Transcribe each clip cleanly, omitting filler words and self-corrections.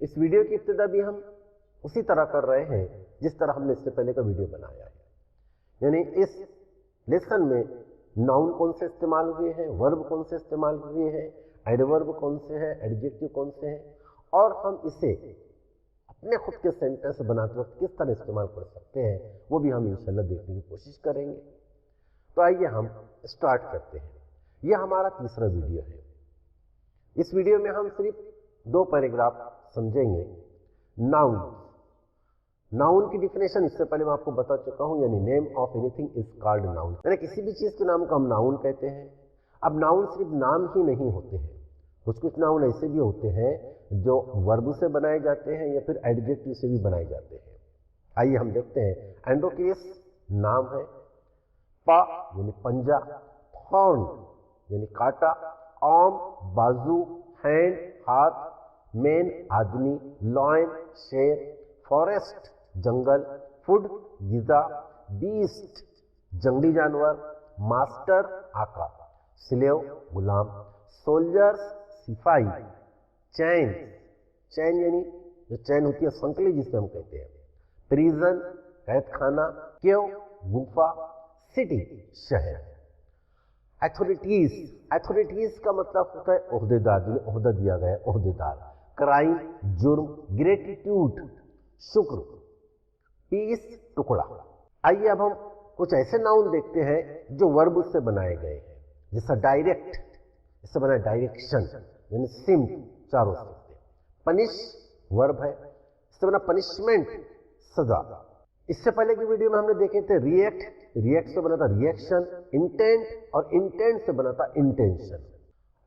इस वीडियो की इब्तिदा भी हम उसी तरह कर रहे हैं जिस तरह हमने इससे पहले का वीडियो बनाया है। यानी इस लेसन में नाउन कौन से इस्तेमाल हुए हैं, वर्ब कौन से इस्तेमाल हुए हैं, एडवर्ब कौन से हैं, एडजेक्टिव कौन से हैं, और हम इसे अपने खुद के सेंटेंस बनाते वक्त किस तरह इस्तेमाल कर सकते हैं, वो भी हम इंशाल्लाह देखने की कोशिश करेंगे। तो आइए हम स्टार्ट करते हैं। यह हमारा तीसरा वीडियो है। इस वीडियो में हम सिर्फ 2 पैराग्राफ समझेंगे। नाउन की डिफिनेशन इससे पहले मैं आपको बता चुका हूं, यानी name of anything is called noun, यानी किसी भी चीज के नाम को हम नाउन कहते हैं। अब नाउन सिर्फ नाम ही नहीं होते हैं, कुछ नाउन ऐसे भी होते हैं जो वर्ब से बनाए जाते हैं या फिर एडजेक्टिव से भी बनाए जाते हैं। आइए हम देखते हैं। एंडोक्रियस नाम है, पा यानी पंजा, थॉर्न यानी कांटा, आर्म बाजू, हैंड हाथ, मैन आदमी, लॉयन शेर, फॉरेस्ट जंगल, फूड गिजा, बीस्ट जंगली जानवर, मास्टर आका, स्लेव गुलाम, सोल्जर्स सिपाही, चैन यानी जो चैन होती है संकली जिसे हम कहते हैं, प्रिजन कैद खाना, केव गुफा, सिटी शहर। अथॉरिटीज का मतलब होता है ओहदेदार, जिन्हें ओहदा दिया गया है, ओहदेदार। क्राइम जुर्म, ग्रेटिट्यूड शुक्र, पीस टुकड़ा। आइए अब हम कुछ ऐसे नाउन देखते हैं जो वर्ब से बनाए गए हैं, जैसा डायरेक्ट, इससे बना डायरेक्शन यानी सिम, चारों से। पनिश वर्ब है, इससे बना पनिशमेंट सजा। इससे पहले की वीडियो में हमने देखे थे रिएक्ट से बना था रिएक्शन, इंटेंट, और इंटेंट से बना था इंटेंशन।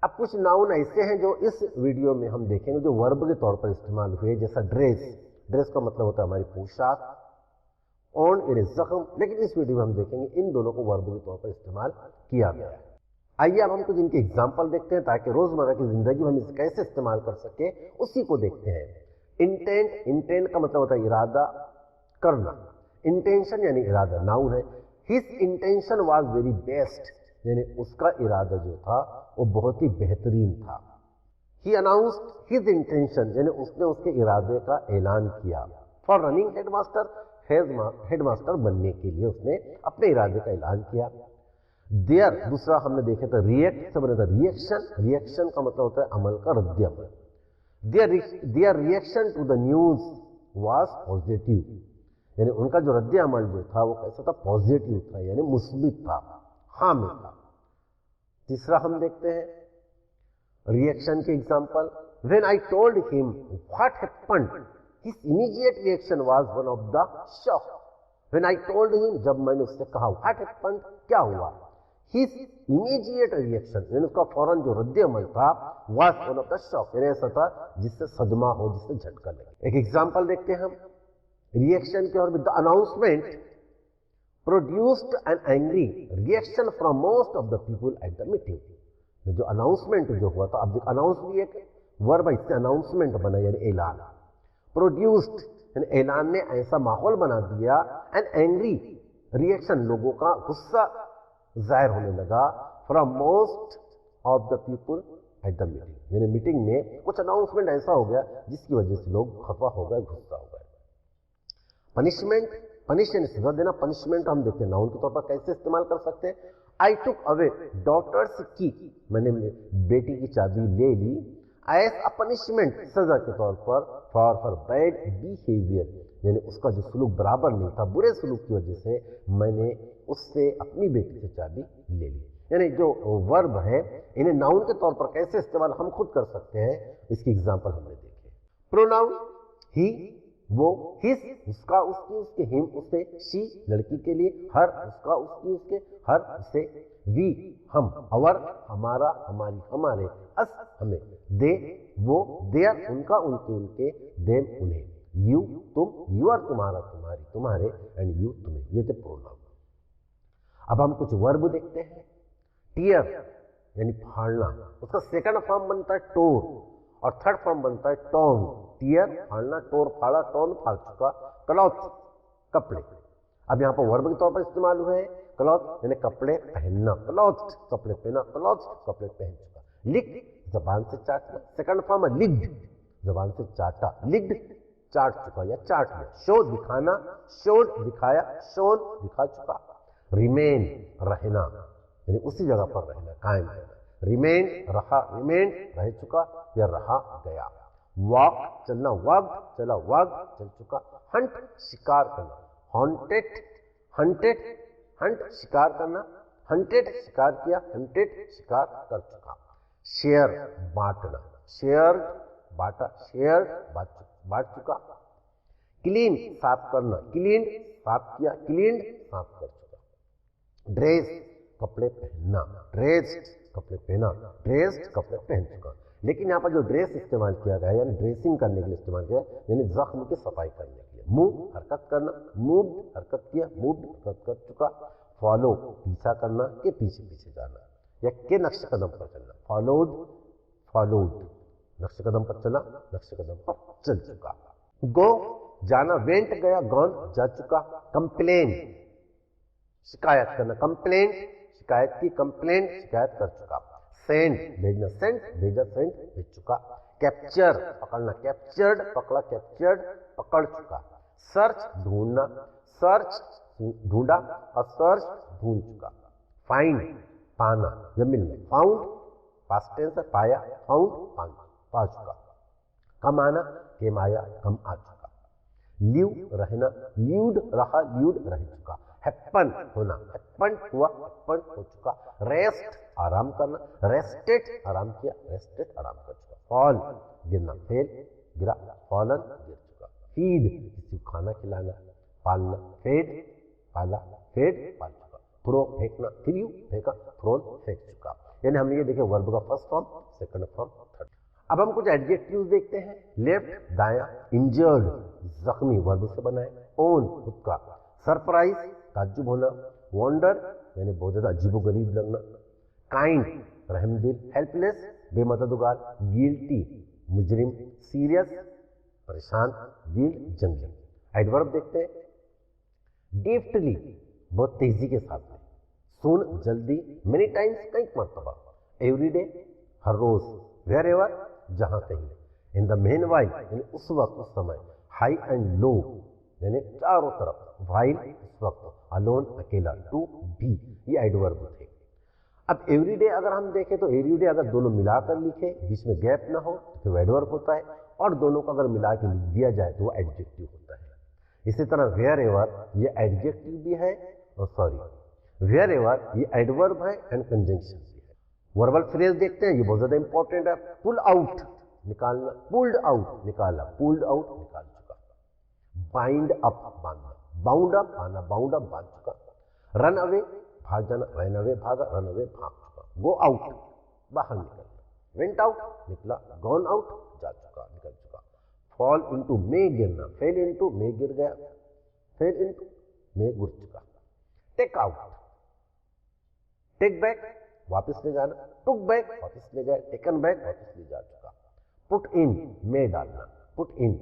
अब कुछ नाउन ऐसे हैं जो इस वीडियो में हम देखेंगे जो वर्ब के तौर पर इस्तेमाल हुए, जैसा ड्रेस का मतलब होता है हमारी पोशाक, ऑन यानी जख्म, लेकिन इस वीडियो में हम देखेंगे इन दोनों को वर्ब के तौर पर इस्तेमाल किया गया है। आइए अब हम कुछ इनके एग्जाम्पल देखते हैं ताकि रोजमर्रा की जिंदगी में हम इसे कैसे इस्तेमाल कर सके, उसी को देखते हैं। इंटेंट का मतलब होता है इरादा करना, इंटेंशन यानी इरादा नाउन है। His intention was very best, यानी उसका इरादा जो था वो बहुत ही बेहतरीन था। ही अनाउंस्ड हिज इंटेंशन, यानी उसने उसके इरादे का ऐलान किया। फॉर रनिंग हेडमास्टर बनने के लिए उसने अपने इरादे का ऐलान किया। देयर दूसरा हमने देखे था रिएक्ट से बना था रिएक्शन का मतलब होता है अमल का रद्द-ए-अमल। Their reaction to the news was positive, यानी उनका जो रद्द-ए-अमल जो था वो कैसा था, पॉजिटिव था, यानी मुस्बित था, हामिद था। तीसरा हम देखते हैं रिएक्शन के example. When I told him what happened, his immediate reaction was one of the shock. When I told him, जब मैंने उससे कहा व्हाट हैपेंड, क्या हुआ, हिज इमीडिएट रिएक्शन यानी उसका फौरन जो रद्द-ए-अमल था, was one of the shock, यानी ऐसा था जिससे सदमा हो, जिससे झटका लगे। एक एग्जांपल देखते हैं हम रिएक्शन के, और with the announcement produced an angry reaction from most of the people at the meeting. जो अनाउंसमेंट जो हुआ था, अब अनाउंस भी एक वर्ब है, इससे अनाउंसमेंट बना यानी ऐलान। प्रोड्यूस्ड यानी ऐलान ने ऐसा माहौल बना दिया, एन एंग्री रिएक्शन लोगों का गुस्सा जाहिर होने लगा, from most of the people at the meeting, यानी मीटिंग में कुछ अनाउंसमेंट ऐसा हो गया जिसकी वजह से लोग खफा हो गए, गुस्सा हो गए। पनिश यानी सजा देना। पनिशमेंट हम देखते हैं नाउन के तौर पर कैसे इस्तेमाल कर सकते हैं। आई टुक अवे डॉटर्स की, मैंने बेटी की चाबी ले ली, एज अ पनिशमेंट सजा के तौर पर, फॉर हर बैड बिहेवियर, यानी उसका जो सलूक बराबर नहीं था, बुरे सलूक की वजह से मैंने उससे अपनी बेटी से चाबी ले ली। यानी जो वर्ब है इन्हें नाउन के तौर पर कैसे इस्तेमाल हम खुद कर सकते हैं, इसकी एग्जांपल हमने देखे। प्रोनाउन ही वो, हिज उसका उसकी उसके, हिम उसे, शी लड़की के लिए, हर उसका उसकी उसके, हर उसे, वी हम, अवर हमारा हमारी हमारे, अस हमें, दे वो, देयर उनका उनके उनके, देम उन्हें, यू तुम, यूर तुम्हारा तुम्हारी तुम्हारे, एंड यू तुम्हें। ये थे प्रोनाउन। अब हम कुछ वर्ब देखते हैं। टीयर यानी फाड़ना, उसका सेकंड फॉर्म बनता है टोर, और थर्ड फॉर्म बनता है टॉन। टीयर फाड़ना, टोर फाड़ा, टॉन फाड़ चुका। क्लॉथ कपड़े, अब यहाँ पर वर्ब के तौर पर इस्तेमाल हुए हैं। क्लॉथ यानी कपड़े पहनना, क्लॉथ कपड़े पहना, क्लॉथ कपड़े पहन चुका। लिक जबान से चाटना, सेकंड फॉर्म है लिग्ड, जबान से चाटा, लिक्ड चाट चुका या चाट लिया, शो दिखाना, शोड दिखाया, शोन दिखा चुका, रिमेन रहना यानी उसी जगह पर रहना, कायम रहना, रिमेन रहा, रिमेन रह चुका या रहा गया, वॉक चलना, वॉक चला, वॉक चल चुका, हंट शिकार करना, हॉन्टेड हंटेड हंट शिकार करना, हंटेड शिकार किया, हंटेड शिकार कर चुका, शेयर बांटना, शेयर बांटा, शेयर बांट चुका, क्लीन साफ करना, क्लीन साफ किया, क्लीन साफ कर चुका, ड्रेस कपड़े पहनना, ड्रेस्ड कपड़े पहना, ड्रेस्ड कपड़े पहन चुका। लेकिन यहाँ पर जो ड्रेस इस्तेमाल किया गया है यानी ड्रेसिंग करने के लिए इस्तेमाल किया यानी जख्म की सफाई करने के लिए, मूव हरकत करना, मूव्ड हरकत किया, मूव्ड हरकत कर चुका, फॉलो पीछा करना के पीछे पीछे जाना या के नक्शे कदम पर चलना, फॉलोड फॉलोड नक्शे कदम पर चला, नक्शे कदम पर चल चुका, गो जाना, वेंट गया, गॉन जा चुका, कंप्लेन शिकायत करना, कंप्लेन शिकायत की, कंप्लेन शिकायत कर चुका, सेंड भेजना, सेंड भेजा, सेंड भेज चुका, कैप्चर पकड़ना, कैप्चर्ड पकड़ा, कैप्चर्ड पकड़ चुका, सर्च ढूंढना, सर्च ढूंढा और सर्च ढूंढ चुका, फाइंड पाना या मिलना, फाउंड पास्ट टेंस है, पाया, फाउंड पा चुका, कम आना, केम आया, कम आ चुका, लीव रहना, ल्यूड रहा, ल्यूड रह चुका, हैप्पन होना, हैप्पन हुआ, हैप्पन हो चुका, रेस्ट आराम करना, रेस्टेड आराम किया, रेस्टेड आराम कर चुका, फॉल गिरना, फेल गिरा, फॉलन गिर चुका, फीड किसी को खाना खिलाना, पालना, फेड पाला, फेड पाल चुका, थ्रो फेंकना, थ्रू फेंका, थ्रोन फेंक चुका। यानी हमने ये देखे वर्ब का first form, second form, third. अब हम कुछ एडजेक्टिव्स देखते हैं, लेफ्ट दाया, इंजर्ड जख्मी वर्ब से बनाए, ओन खुद का, सरप्राइज ताज्जुब होना, वॉन्डर यानी बहुत ज्यादा अजीबोगरीब लगना, काइंड रहमदिल, हेल्पलेस बेमददगार, गिल्टी मुजरिम, सीरियस परेशान, गिल्ट जंगली। एडवर्ब देखते हैं, डिफ्टली बहुत तेजी के साथ में, सुन जल्दी, मेनी टाइम्स कई मरतबा, एवरीडे हर रोज, वेयर एवर जहां कहीं, इन द मेन वाइल यानी उस वक्त उस समय, हाई एंड लो यानी चारों तरफ, वाइल उस वक्त, अलोन अकेला, टू बी, ये एडवर्ब थे। अब एवरीडे अगर हम देखें तो एवरीडे अगर दोनों मिलाकर लिखे, बीच में गैप ना हो तो एडवर्ब होता है, और दोनों को अगर मिला के लिख दिया जाए तो वो एडजेक्टिव होता है। इसी तरह वेयर एवर ये एडजेक्टिव भी है, और सॉरी वेयर एवर ये एडवर्ब है एंड कंजंक्शन भी है। वर्बल फ्रेज देखते हैं, ये बहुत ज्यादा इंपॉर्टेंट है, पुल आउट निकालना, पुल्ड आउट निकाला, पुल्ड आउट निकाल चुका, बाइंड अप बांधना, बाउंड अप आना, बाउंड अप बांध चुका, रन अवे भाग जाना, रन अवे भागा, रन अवे भाग चुका, गो आउट बाहर निकलना, वेंट आउट निकला, गॉन आउट जा चुका, निकल चुका, फॉल इनटू में गिरना, फेल इनटू में गिर गया, फेल इनटू में गिर चुका, टेक आउट टेक बैक वापस ले जाना, टुक बैक वापस ले गए, टेकन बैक वापस ले जा चुका, पुट इन में डालना, पुट इन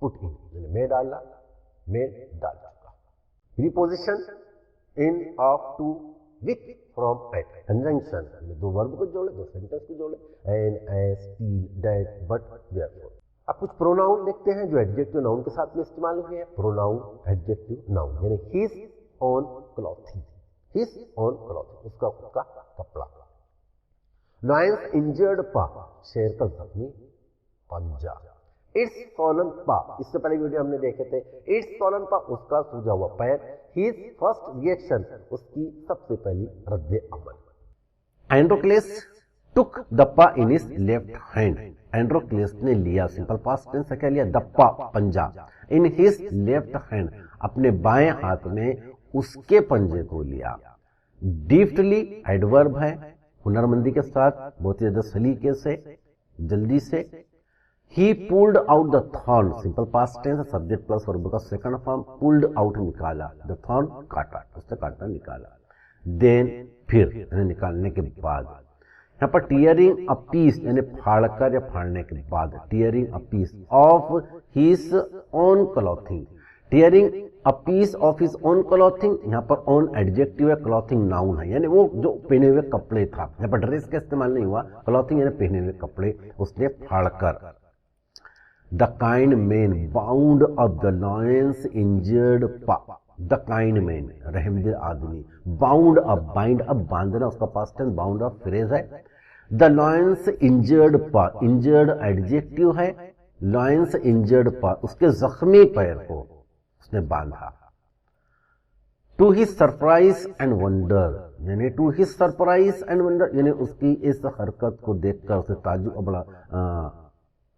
यानी में डालना, में डाल चुका, preposition in of to with from at, conjunction यानी दो वर्ब को जोड़े, दो सेंटेंस को जोड़े, and as still that but therefore. अब कुछ प्रोनाउन देखते हैं जो एडजेक्टिव नाउन के साथ में इस्तेमाल हुए हैं। प्रोनाउन एडजेक्टिव नाउन यानी his on clothing, his on clothing उसका खुद का कपड़ा, लॉयंस इंजर्ड पा शेर का जख्मी पंजा, इट्स फॉलन पा इससे पहले वीडियो हमने देखे थे, इट्स फॉलन पा उसका सूजा हुआ पैर, हिज फर्स्ट रिएक्शन उसकी सबसे पहली रद्द अमल। एंड्रोक्लेस टुक द पा इन हिज लेफ्ट हैंड, एंड्रोक्लेस ने लिया, सिंपल पास्ट टेंस से क्या लिया, दप्पा पंजा, इन हिज लेफ्ट हैंड अपने बाएं हाथ में उसके पंजे को लिया। डिफ्टली एडवर्ब है, हुनरमंदी के साथ, बहुत ही ज्यादा सलीके से, जल्दी से। He pulled out the thorn, simple past tense, subject plus verb का सेकंड फॉर्म, पुल्ड आउट निकाला, द थॉर्न काटा, उससे काटना निकाला। देन फिर यानी निकालने के बाद, यहाँ पर टीयरिंग अ पीस यानी फाड़कर या फाड़ने के बाद, tearing a piece of his own clothing, tearing a piece of his own clothing, यहाँ पर ओन एडजेक्टिव है, क्लॉथिंग नाउन है, यानी वो जो पहने हुए कपड़े था, यहाँ पर ड्रेस का इस्तेमाल नहीं हुआ, क्लॉथिंग यानी पहने हुए कपड़े उसने फाड़कर। The kind man bound up the lion's injured paw, the kind man रहमदिल आदमी, बाउंड अप, बाइंड अप बांधना, उसका past tense, bound up phrase है। The lion's injured paw, injured adjective है, लॉयंस इंजर्ड पा, उसके जख्मी पैर को उसने बांधा। To his surprise and wonder, यानी to his surprise and wonder, यानी उसकी इस हरकत को देखकर उसे ताजुब, बड़ा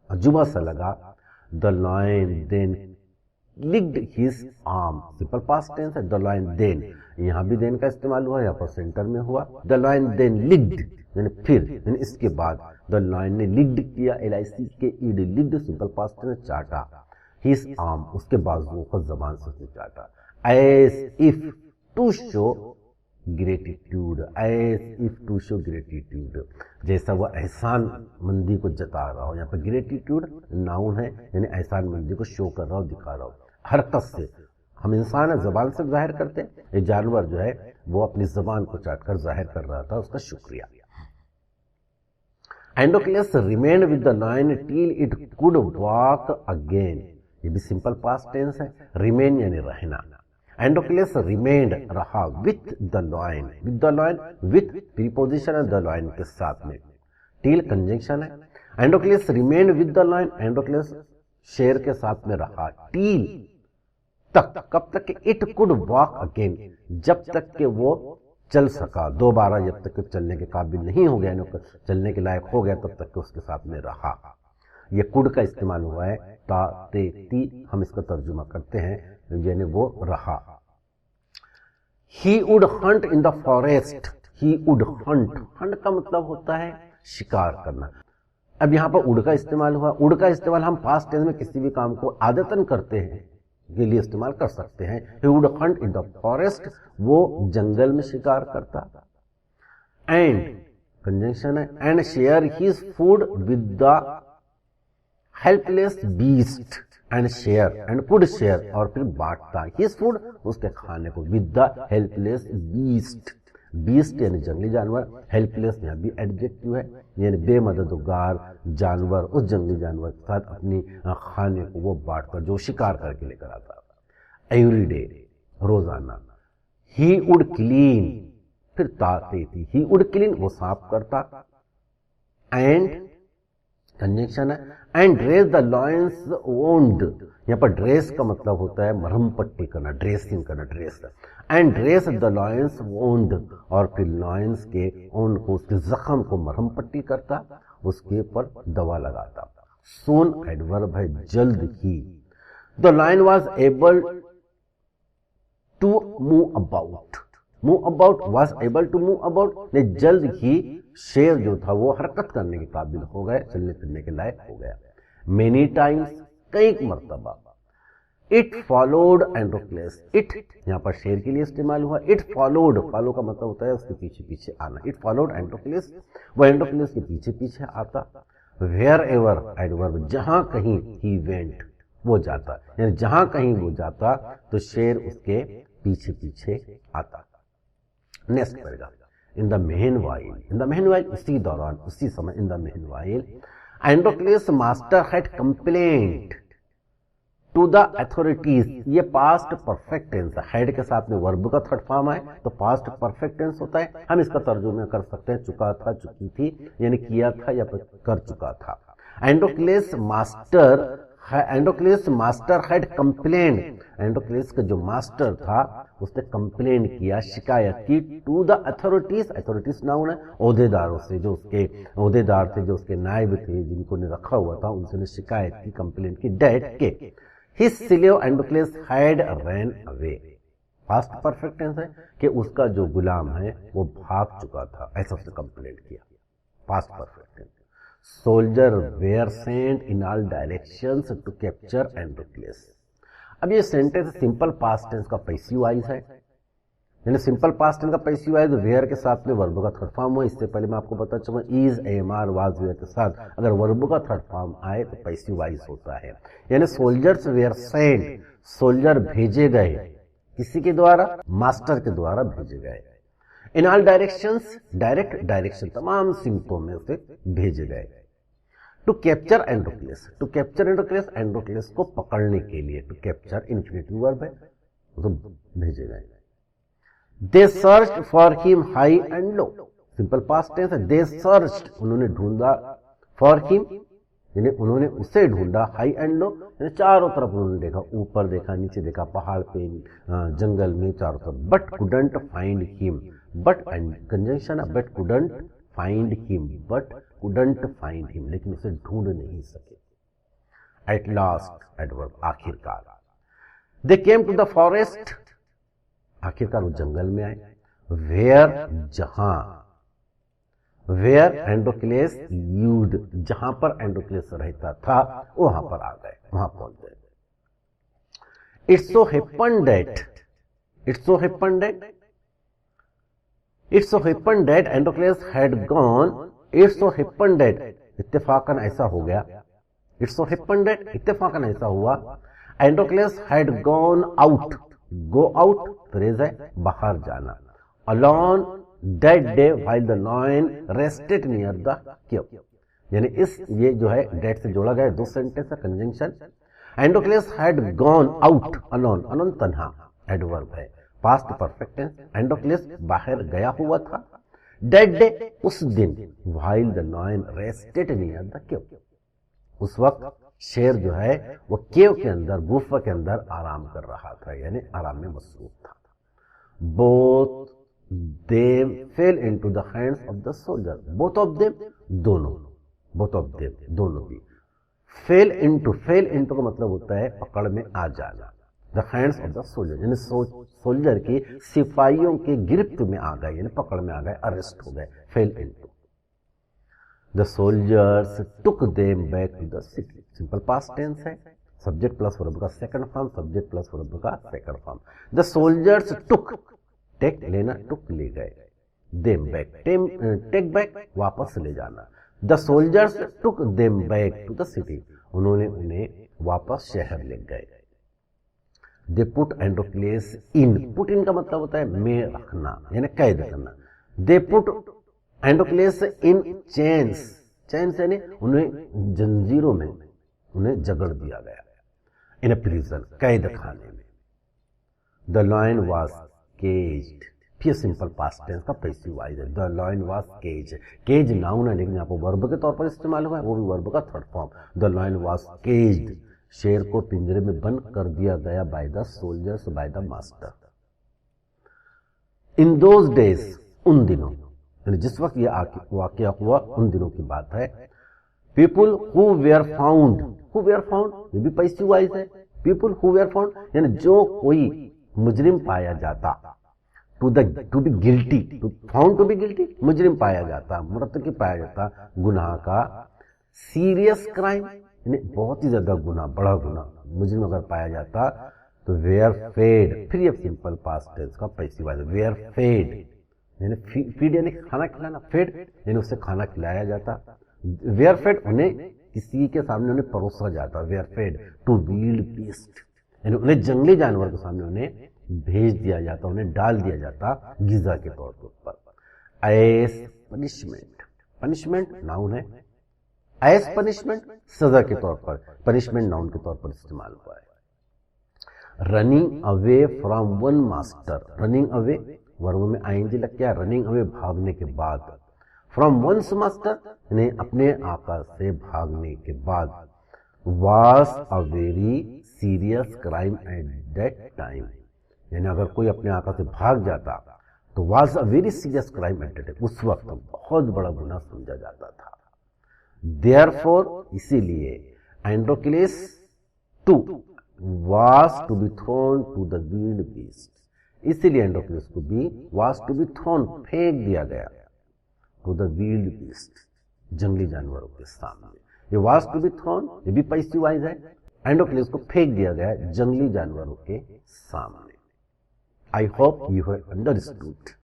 अजूबा सा लगा। The lion then licked his arm, simple past tense है। द लॉयन देन, यहां भी देन का इस्तेमाल हुआ, यहां पर सेंटर में हुआ। द लॉयन देन लिक्ड, यानी फिर, यानी इसके बाद द लॉयन ने लिक्ड किया, LIC के ed, licked simple past tense, चाटा। हिज आर्म, उसके बाजुओं को जबान से उसने चाटा। As if to show gratitude, as if to show gratitude, जैसा वह एहसान मंदी को जता रहा हो। यहाँ पर ग्रेटिट्यूड नाउन है, यानी एहसान मंदी को शो कर रहा हो, दिखा रहा हो। हरकत से, हम इंसान है जबान से जाहिर करते हैं, ये जानवर जो है वो अपनी जबान को चाटकर जाहिर कर रहा था उसका शुक्रिया। Androcles remained with the lion till it could walk again, ये भी सिंपल पास्ट टेंस है। रिमेन यानी रहना। एंडोक्लेस रिमेन्ड, रहा, with the lion, with the lion, with preposition है द लॉयन के साथ में, टिल कंजंक्शन है। Androcles remained with the lion, Androcles शेर के साथ में रहा, टिल तक, कब तक कि इट कुड वॉक अगेन, जब तक कि वो चल सका दोबारा, जब तक कि चलने के काबिल नहीं हो गया, चलने के लायक हो गया, तब तक कि उसके साथ में रहा। ये कुड का इस्तेमाल हुआ है, ता ते ती, हम इसका तर्जुमा करते हैं, यानी वो रहा। He would Hunt in the forest, he would Hunt, Hunt का मतलब होता है शिकार करना। अब यहां पर उड का इस्तेमाल हुआ, उड का इस्तेमाल हम पास्ट टेंस में किसी भी काम को आदतन करते हैं के लिए इस्तेमाल कर सकते हैं। He would Hunt in the forest, वो जंगल में शिकार करता। एंड कंजंक्शन है, and share his food with the helpless beast, and share, and could share, और फिर बांटता हिज फूड, उसके खाने को, with the helpless beast, beast यानी जंगली जानवर, हेल्पलेस यहाँ भी एडजेक्टिव है, यानी बेमददगार जानवर, उस जंगली जानवर के साथ अपनी खाने को वो बांटकर जो शिकार करके लेकर आता। एवरी डे, रोजाना। ही वुड क्लीन, फिर ताते थी, ही वुड क्लीन, वो साफ करता। एंड कंजंक्शन है, and dress the lions wound, यहाँ पर ड्रेस का मतलब होता है मरहम पट्टी करना, ड्रेसिंग करना, dress. And dress the lions wound, और फिर लॉयंस के ओंड को, उसके जख्म को मरहम पट्टी करता, उसके ऊपर दवा लगाता। सून एडवर्ब है, जल्द ही। The lion was able to move about, move about, was able to move about, ने जल्द ही शेर जो था वो हरकत करने के काबिल हो गए, चलने फिरने के लायक हो गया। मेनी टाइम्स, कई मरतबा। इट फॉलोड एंडोक्लेस, इट यहां पर शेर के लिए इस्तेमाल हुआ। इट फॉलोड, फॉलो का मतलब होता है उसके पीछे पीछे आना। इट फॉलोड एंडोक्लेस, वो एंडोक्लेस के पीछे पीछे आता। वेयर एवर एडवर्ब, जहां कहीं, ही वेंट, वो जाता, यानी जहां कहीं वो जाता तो शेर उसके पीछे पीछे आता। Next paragraph, in the meanwhile, in the meanwhile, उसी दौरान, उसी समय, in the meanwhile Androcles master had complained to the authorities, ये पास्ट परफेक्ट टेंस है, हेड के साथ में वर्ब का थर्ड फॉर्म है तो पास्ट परफेक्ट टेंस होता है। हम इसका तर्जुमा कर सकते हैं चुका था, चुकी थी, यानी किया था या कर चुका था। Androcles master, Androcles master had complain, Androcles का जो मास्टर था उसने कंप्लेन किया, शिकायत की, to the authorities, authorities noun है, ओहदेदारों से, जो उसके ओहदेदार थे, जो उसके नायब थे, जिनको ने रखा हुआ था, उनसे शिकायत की, कंप्लेन की, डेट के his slave Androcles had ran away, past perfect tense है कि उसका जो गुलाम है वो भाग चुका था, ऐसा उसने कंप्लेन किया, past perfect tense. Soldier were sent in all directions to capture Androcles. अब ये सेंटेंस सिंपल पास्ट टेंस का पैसिव वॉइस है, यानी सिंपल पास्ट टेंस का पैसिव वॉइस वेयर के साथ में वर्ब का थर्ड फॉर्म हो। इससे पहले मैं आपको बता चुका इज, एएमआर, वाज, वेयर के साथ अगर वर्ब का थर्ड फॉर्म आए तो पैसिव वॉइस होता है, यानी सोल्जर्स वेयर सेंट, सोल्जर भेजे गए, किसी के द्वारा, मास्टर के द्वारा भेजे गए। इन ऑल डायरेक्शंस, डायरेक्ट, डायरेक्शन, तमाम सिमतों में उसे भेजे गए। टू कैप्चर एंड्रोक्लेस, टू कैप्चर एंड्रोक्लेस, एंड्रोक्लेस को पकड़ने के लिए, टू कैप्चर इन्फिनिटिव वर्ब है, तो भेजे गए। They search for him high and low, simple past tense है। दे सर्च, उन्होंने ढूंढा, फॉर हिम यानी उन्होंने उसे ढूंढा, हाई एंड लो यानी चारों तरफ उन्होंने देखा, ऊपर देखा, नीचे देखा, पहाड़ पे, जंगल में, चारों तरफ। But couldn't find him, but and conjunction है, but couldn't find him, but couldn't find him, लेकिन उसे ढूंढ नहीं सके। एट लास्ट एडवर्ब, आखिरकार। They came to the forest, आखिरकार वो जंगल में आए। वेयर, जहां, वेयर एंड्रोक्लेस यूज्ड, जहां पर एंड्रोक्लेस रहता था वहां पर आ गए, वहां पहुंच गए। It's so happen that, it's so happen that, it's so happen that Androcles had gone, it's so happen that, इत्तेफाकन ऐसा हो गया, इट्स सो हैपन दैट, इत्तेफाकन ऐसा हुआ, Androcles had gone out, go out phrase है, बाहर जाना, alone that day while the lion rested near the cave, यानी इस ये जो है डेट से जोड़ा गया, दो सेंटेंस है, conjunction. Androcles had gone out alone, alone तन्हा, एडवर्ब है, पास्ट परफेक्ट टेंस। एंड्रोक्लेस बाहर गया हुआ था, दैट डे उस दिन, while the lion rested near the cave, उस वक्त शेर जो है वो केव के अंदर, गुफा के अंदर आराम कर रहा था, यानी आराम में मसरूफ था। Both them fail into the hands of the soldier, both of them, दोनों, बोथ ऑफ देम, दोनों भी। फेल इनटू, फेल इनटू का मतलब होता है पकड़ में आ जाना, the hands of the soldier यानी सोल्जर की, सिपाहियों के गिरफ्त में आ गए, यानी पकड़ में आ गए, अरेस्ट हो गए, fell into. The soldiers took them back to the city, simple past tense है, सब्जेक्ट प्लस वर्ब का second form, subject plus verb का second form. The soldiers took, take लेना, टुक ले गए, देम बैक, टेक बैक वापस ले जाना। The soldiers took them back to the city, उन्होंने उन्हें वापस शहर ले गए। दे put Androcles in, put in का मतलब होता है में रखना, यानी कैद करना। They put Androcles in chains, chains यानी उन्हें जंजीरों में उन्हें जकड़ दिया गया, इन अ प्रिजन, कैद खाने में। द लायन वाज केज्ड, फिर सिंपल पास्ट टेंस का पैसिव वॉइस है, the lion was cage, cage noun है लेकिन यहाँ पर वर्ब के तौर पर इस्तेमाल हुआ है, वो भी वर्ब का third form. The lion was caged, शेर को पिंजरे में बंद कर दिया गया, by the soldiers, by the master. In those days, उन दिनों, यानी जिस वक्त ये वाकया हुआ उन दिनों की बात है। People who were found, who were found ये भी पैसिव वॉइस है, पीपुल हु वेयर फाउंड यानी जो कोई मुजरिम पाया जाता, to be guilty, to found to be guilty, मुजरिम पाया जाता, मुर्तकिब पाया जाता गुनाह का, सीरियस क्राइम यानी बहुत ही ज्यादा गुनाह, बड़ा गुनाह, मुजरिम अगर पाया जाता तो वेयर फेड, फिर ये सिंपल पास्ट टेंस का पैसिव वॉइस, वेयर फेड यानी फीड यानी खाना खिलाना, फेड यानी उससे खाना खिलाया जाता, वेयर फेड उन्हें किसी के सामने उन्हें परोसा जाता, were fed to wild beast यानी उन्हें जंगली जानवर के सामने उन्हें भेज दिया जाता, उन्हें डाल दिया जाता गिजा के तौर पर। एस पनिशमेंट, पनिशमेंट नाउन है, एस पनिशमेंट सजा के तौर पर, पनिशमेंट नाउन के तौर पर इस्तेमाल हुआ है। Running away from one master, running away verb में आईएनजी लग गया, रनिंग अवे भागने के बाद, फ्रॉम वंस मास्टर यानी अपने आका से भागने के बाद। Was a very serious crime at that time यानी अगर कोई अपने आका से भाग जाता तो was a very serious crime at that time, उस वक्त बहुत बड़ा गुनाह समझा जाता था। देयरफॉर इसीलिए, Androcles too was to be thrown to the wild beast, इसीलिए एंड्रोक्लेस को भी वाज टू बी थ्रोन फेंक दिया गया, टू द विल्ड बीस्ट जंगली जानवरों के सामने। ये वाज टू बी थ्रोन ये भी पैसिव वॉइस है, एंड्रोक्लेस को फेंक दिया गया जंगली जानवरों के सामने। I hope you have understood.